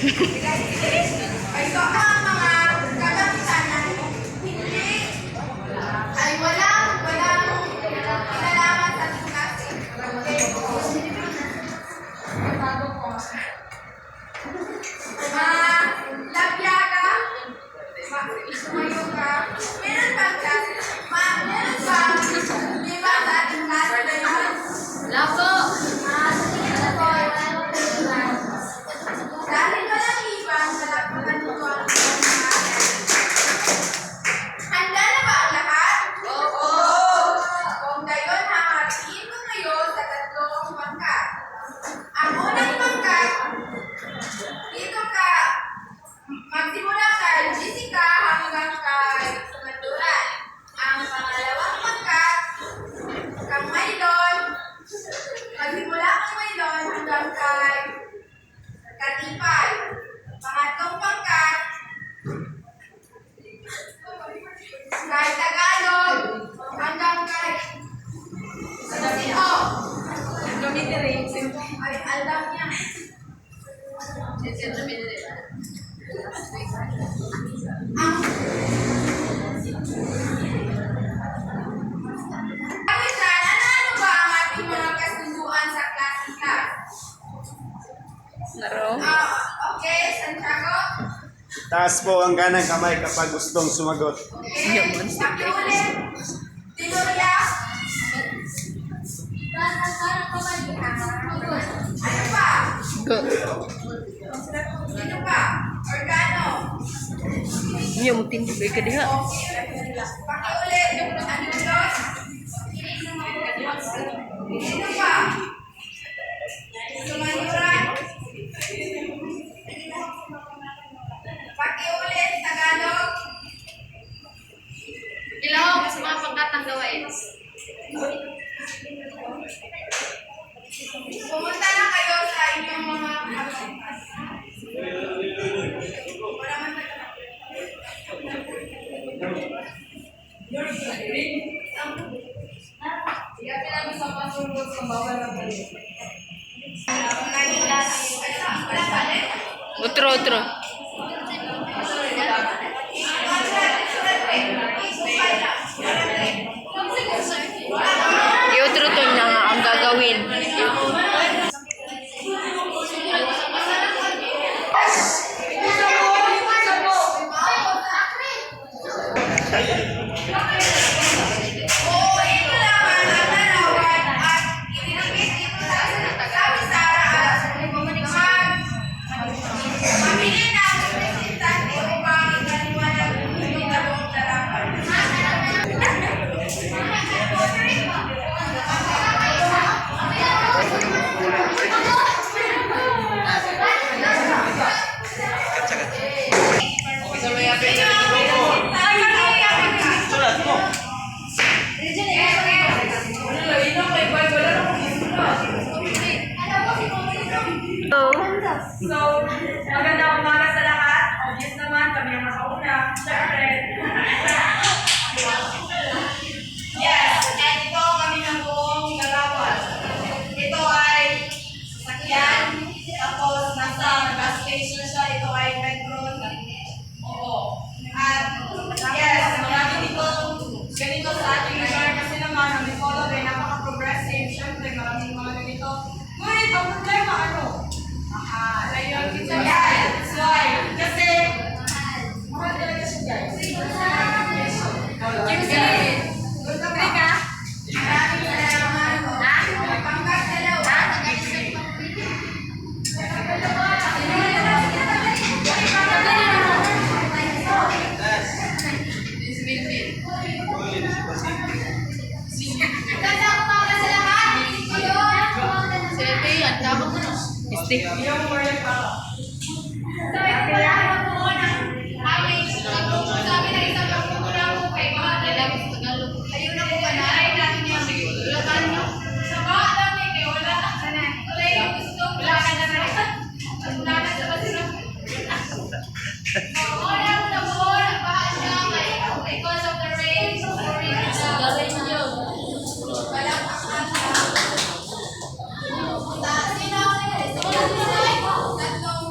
Ito ang mga kagamitan na hindi ay walang kinalaman sa klase. Labyaga, sumayo ka, meron bang klase? Meron bang lima sa ating klase ngayon? Labo! Dahil walang ibang malakpakan nito ang handa na ba ang lahat? Oo! Kung gayon, hahatiin ko kayo sa tatlong pangkat. Ang unang pangkat, dito ka. Magsimula kay Jessica hanggang kay Maduran. Ang pangalawang pangkat, kang Maylon. Magsimula kay Maylon hanggang kay Katipay. Pangatlong pangkat, kay Tagalog hanggang kay Sino? Ay, alam niya. Kapitan, ano ba ang ating mga kasunduan sa klasika? Okay, Santiago? Taas po ang kanang kamay kapag gustong sumagot. Okay. Pakiulit. Tinoria? Ano pa? Sino pa? Organo? Niyo mo tindig ka diha. Pakiulit. Anulos? Sino pa? Sumayuran? Pakiulit. Tagalog? Ilaw sa mga pagkatang gawain. Pumunta na kayo sa inyong mga wala man na. Otro. I-otro to na nga ang gagawin. So, magandang umaga sa lahat. Obvious naman, kami ang makauna. Siyempre. Yes, and ito kami ng buong Galawan. Ito ay sasakyan. Tapos, nasa gas station siya. Ito ay Metron. Oo. At, yes, marami dito ganito sa ating lugar. Kasi naman, ang Dipolo ay napaka-progressive. Siyempre, maraming mga ganito. Ngunit, ang problema, ano? Ayun, that's why. Kasi, mahal talaga siya, guys. Maraming salamat. Pangkat dalawa. Magandang umaga sa lahat. Yung word pa. So, ito pala ang po ng aming sabi ng isang pagkukulang po kay mga Tagalog. Ayun na po ba na? Ay, natin yung lakan nyo. Sa mga alam niya kayo, wala na. Wala yung gusto. Wala ka na rin. Wala na sa basura. Wala mo na po. Nagbahan siya because of the rain. Wala pa. Sino? Tatlong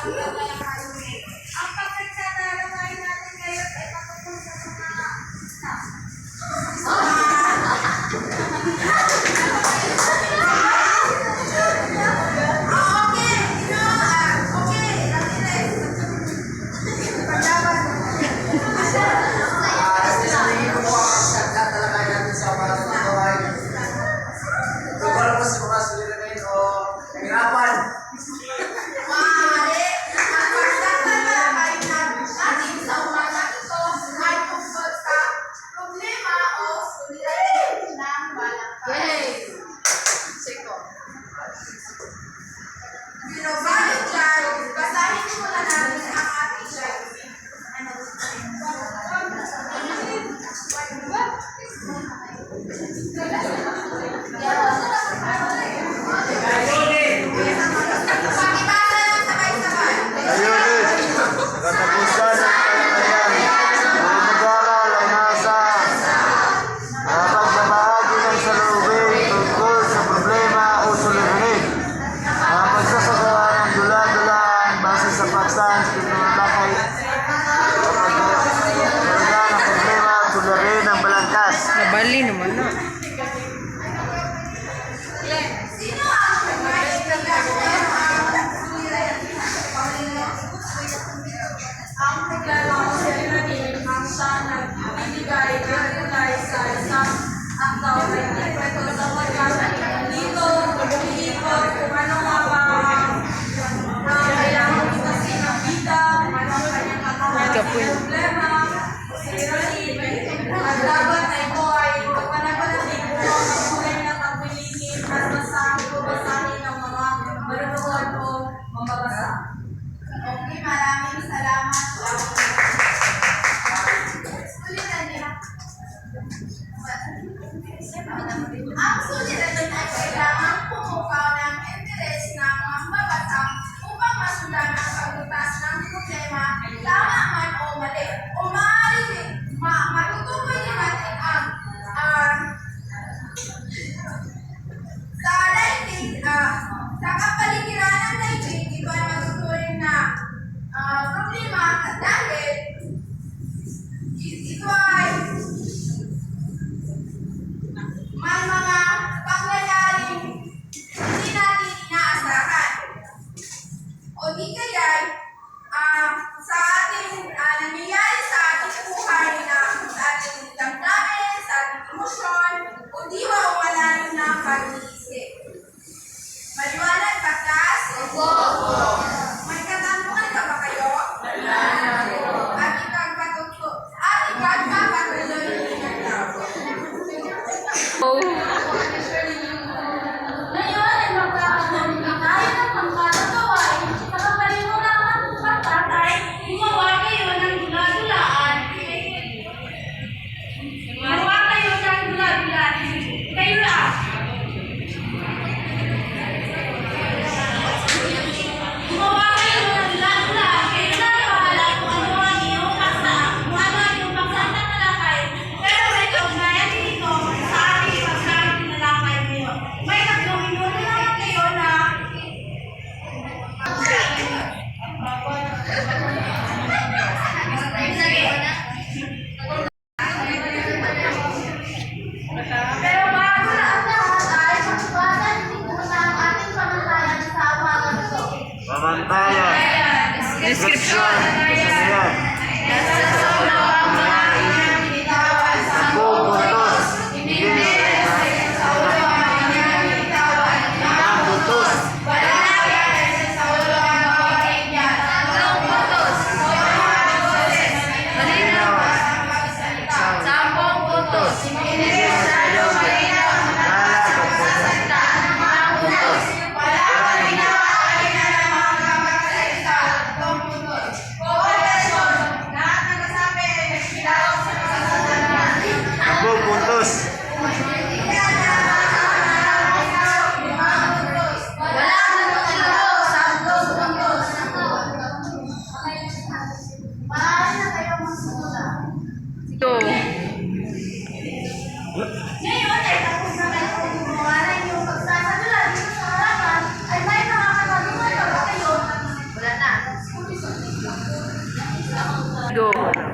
Ang pagkakatarangayin natin ngayon ay patungkol sa mga maaari ang pagtatalakay natin sa umagang ito ay tungkol sa problema o suliranin ng balakang. Pero bago dyan, basahin muna natin ang ating showing. Pakibasa lang sabay-sabay. Layunin, katapusan ng talakayan, ang mag-aaral ay nasa pagbabahagi ng salubing tungkol sa problema o suliranin. Ang pagsasagawa ng dula-dulaan base sa paksang tinulakay kapag ng problema at suliranin ng balangkas. Nabali naman na. Sino ang nagsilayan ang suliranin? Ang naglalaro sa suliranin ang siya nagbibigay ng kulay sa isang aktaw na ipekto sa pagkakaroon dito, umiikot kung ano nga ba ang kailangan itasin ng bida, kung ano ang kanyang katawan ng problema, suliranin, at dapat na ito ay pagpanapanatid po ang kulay na pagpilingin at basahin ng mga manunood o mambabasa. Okay, maraming salamat. Ang suliranin ay kailangan pumukaw ng interes ng mambabasa upang masundan ang paglutas ng problema, tama man o mali. O maaaring matutukoy din natin ang sa daigdig, sa kapaligiran ng daigdig, ito ay matuturing na problema dahil ito ay may mga pangyayaring hindi natin inaasahan. O di kaya sa ating nangyayari sa ating buhay na sa ating damdamin, sa ating emosyon, o di ba umalalim na ang pag-iisip. Maliwanag ba, class? Opo. May katanungan ka ba kayo? Wala na po. At ipagpapatuloy ninyo. Oh. Ngayon ay magkakaroon tayo ng pangkalagawain sa kapalimunan ng pagtatay, gumawa kayo ng dula-dulaan. Gumawa kayo ng dula-dulaan. Kayo lang. Gumawa kayo ng dula-dulaan. Kayo lang bahala kung ano ang iyong paksa, kung ano ang iyong paksa na talakay. Pero may kaugnayan dito sa ating paksang tinalakay ngayon. May 3 minuto naman kayo na pero bago na ang lahat ay magbagan muna ang ating pamantayan sa umagang ito. Pamantayan. Description. Ayan. Nasa sa mga binitawan sa Buong buntos. hindi sa ulo ang binitawan. Mga butos. Balalayan sa ulo ang mga kaibigan. Tatlong butos. Malinaw ang magsalita. 10 butos. Inilis sa ulo malinaw ang magsalita. Mga butos. Wala malinaw ang kailangan ng mga magsalita. 3 butos. go.